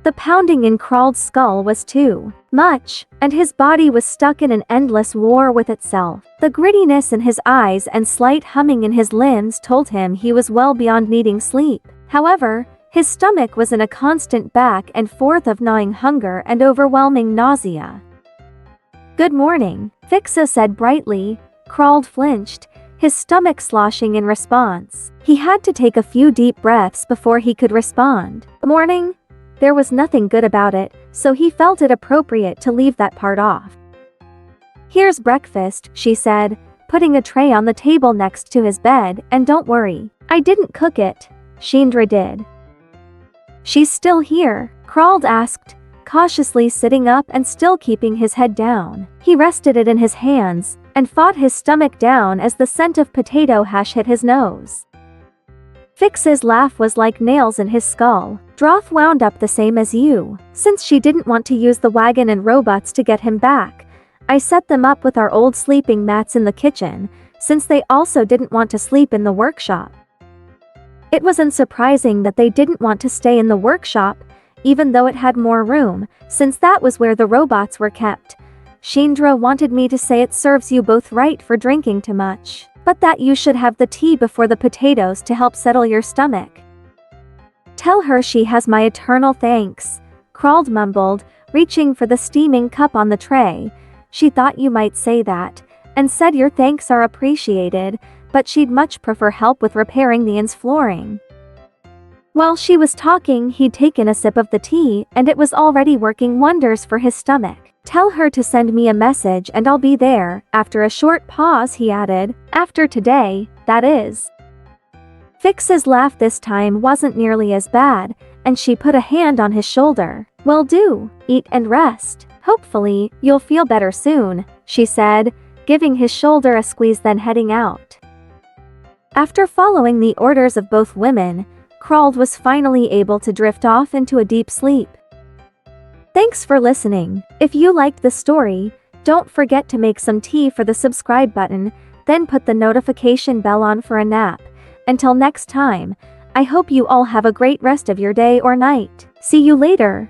The pounding in Crald's skull was too much, and his body was stuck in an endless war with itself. The grittiness in his eyes and slight humming in his limbs told him he was well beyond needing sleep. However, his stomach was in a constant back and forth of gnawing hunger and overwhelming nausea. "Good morning," Fixza said brightly. Crald flinched, his stomach sloshing in response. He had to take a few deep breaths before he could respond. "Morning?" There was nothing good about it, so he felt it appropriate to leave that part off. "Here's breakfast," she said, putting a tray on the table next to his bed, "and don't worry, I didn't cook it. Shindra did." "She's still here?" Crald asked, cautiously sitting up and still keeping his head down. He rested it in his hands and fought his stomach down as the scent of potato hash hit his nose. Fix's laugh was like nails in his skull. "Droth wound up the same as you. Since she didn't want to use the wagon and robots to get him back, I set them up with our old sleeping mats in the kitchen, since they also didn't want to sleep in the workshop." It was unsurprising that they didn't want to stay in the workshop, even though it had more room, since that was where the robots were kept. "Shindra wanted me to say it serves you both right for drinking too much, but that you should have the tea before the potatoes to help settle your stomach." "Tell her she has my eternal thanks," Crald mumbled, reaching for the steaming cup on the tray. "She thought you might say that, and said your thanks are appreciated, but she'd much prefer help with repairing the inn's flooring." While she was talking, he'd taken a sip of the tea, and it was already working wonders for his stomach. "Tell her to send me a message and I'll be there." After a short pause he added, "After today, that is." Fix's laugh this time wasn't nearly as bad, and she put a hand on his shoulder. "Well, do eat and rest. Hopefully, you'll feel better soon," she said, giving his shoulder a squeeze then heading out. After following the orders of both women, Crald was finally able to drift off into a deep sleep. Thanks for listening. If you liked the story, don't forget to make some tea for the subscribe button, then put the notification bell on for a nap. Until next time, I hope you all have a great rest of your day or night. See you later.